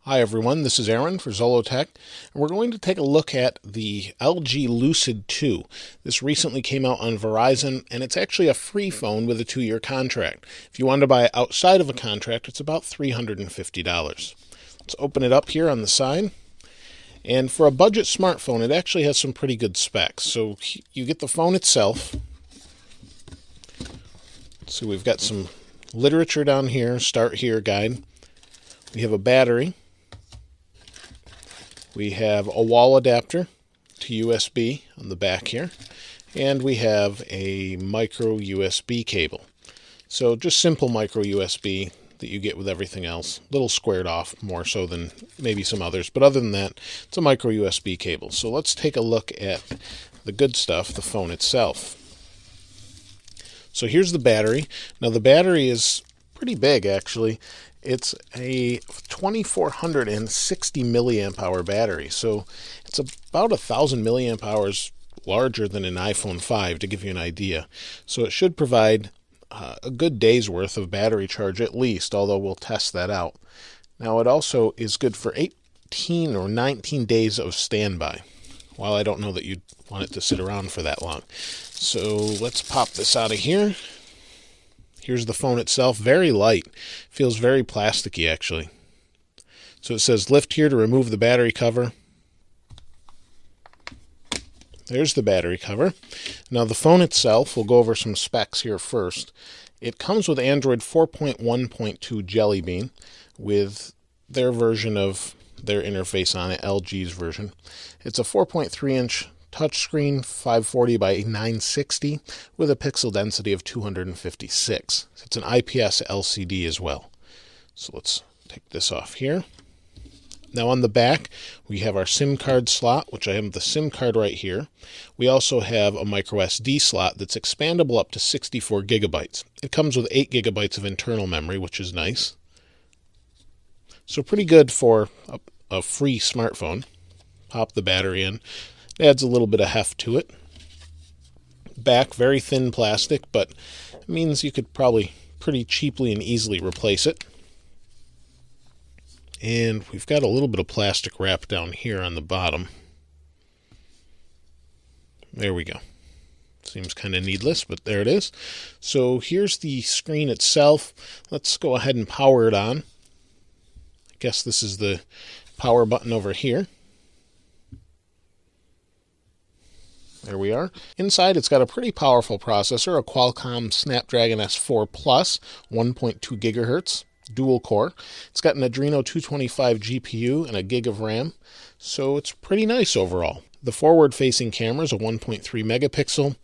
Hi everyone, this is Aaron for Zollotech, and we're going to take a look at the LG Lucid 2. This recently came out on Verizon, and it's actually a free phone with a 2-year contract. If you wanted to buy it outside of a contract, it's about $350. Let's open it up here on the side. And for a budget smartphone, it actually has some pretty good specs. So you get the phone itself. So we've got some literature down here, start here guide. We have a battery. We have a wall adapter to USB on the back here, and we have a micro USB cable. So just simple micro USB that you get with everything else, a little squared off more so than maybe some others, but other than that, it's a micro USB cable. So let's take a look at the good stuff, the phone itself. So here's the battery. Now the battery is pretty big actually. It's a 2460 milliamp hour battery, so it's about 1,000 milliamp hours larger than an iPhone 5 to give you an idea. So it should provide a good day's worth of battery charge at least, although we'll test that out. Now it also is good for 18 or 19 days of standby. While I don't know that you'd want it to sit around for that long. So let's pop this out of here. Here's the phone itself, very light. Feels very plasticky actually. So it says lift here to remove the battery cover. There's the battery cover. Now the phone itself, we'll go over some specs here first. It comes with Android 4.1.2 Jelly Bean with their version of their interface on it, LG's version. It's a 4.3-inch touchscreen, 540 by 960 with a pixel density of 256. It's an IPS LCD as well. So let's take this off here. Now on the back, we have our SIM card slot, which I have the SIM card right here. We also have a microSD slot that's expandable up to 64 gigabytes. It comes with 8 gigabytes of internal memory, which is nice. So pretty good for a free smartphone. Pop the battery in. It adds a little bit of heft to it. Back, very thin plastic, but it means you could probably pretty cheaply and easily replace it. And we've got a little bit of plastic wrap down here on the bottom. There we go. Seems kind of needless, but there it is. So here's the screen itself. Let's go ahead and power it on. I guess this is the power button over here. There we are. Inside, it's got a pretty powerful processor, a Qualcomm Snapdragon S4 Plus, 1.2 gigahertz, dual core. It's got an Adreno 225 GPU and a gig of RAM, so it's pretty nice overall. The forward-facing camera is a 1.3 megapixel.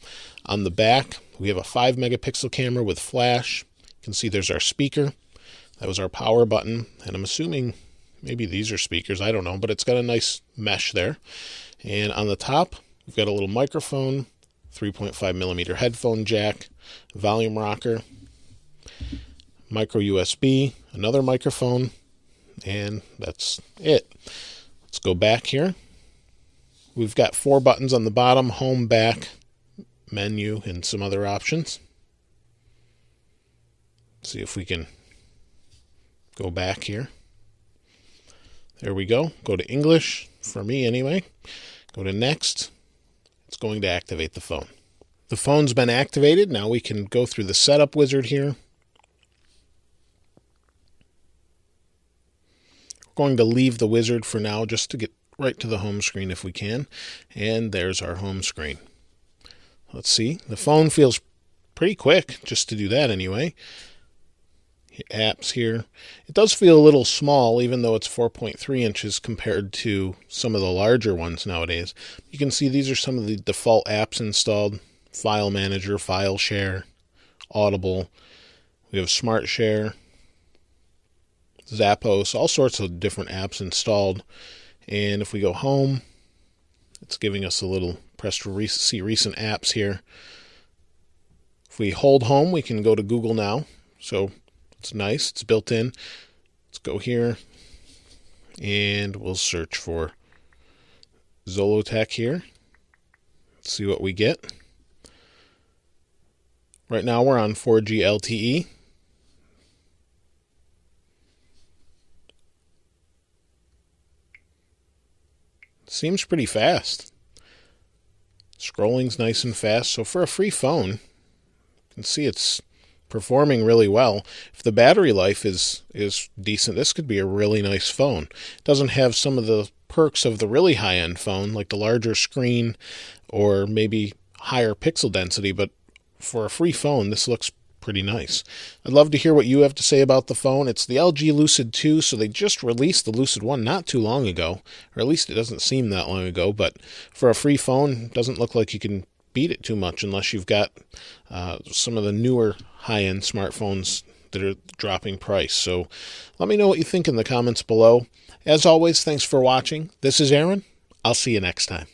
On the back, we have a 5 megapixel camera with flash. You can see there's our speaker. That was our power button, and I'm assuming maybe these are speakers, I don't know, but it's got a nice mesh there. And on the top, we've got a little microphone, 3.5 millimeter headphone jack, volume rocker, micro USB, another microphone, and that's it. Let's go back here. We've got 4 buttons on the bottom, home, back, menu, and some other options. Let's see if we can go back here. There we go. Go to English, for me anyway. Go to next. It's going to activate the phone. The phone's been activated. Now we can go through the setup wizard here. We're going to leave the wizard for now just to get right to the home screen if we can. And there's our home screen. Let's see. The phone feels pretty quick just to do that anyway. Apps here. It does feel a little small even though it's 4.3 inches compared to some of the larger ones nowadays. You can see these are some of the default apps installed. File Manager, File Share, Audible. We have Smart Share, Zappos, all sorts of different apps installed. And if we go home, it's giving us a little press to see recent apps here. If we hold home, we can go to Google now. So it's nice. It's built in. Let's go here and we'll search for Zollotech here. Let's see what we get. Right now we're on 4G LTE. Seems pretty fast. Scrolling's nice and fast. So for a free phone, you can see it's performing really well. If the battery life is decent, this could be a really nice phone. It doesn't have some of the perks of the really high-end phone, like the larger screen or maybe higher pixel density, but for a free phone, this looks pretty nice. I'd love to hear what you have to say about the phone. It's the LG Lucid 2, so they just released the Lucid 1 not too long ago, or at least it doesn't seem that long ago, but for a free phone, it doesn't look like you can beat it too much unless you've got some of the newer high-end smartphones that are dropping price. So let me know what you think in the comments below. As always, thanks for watching. This is Aaron. I'll see you next time.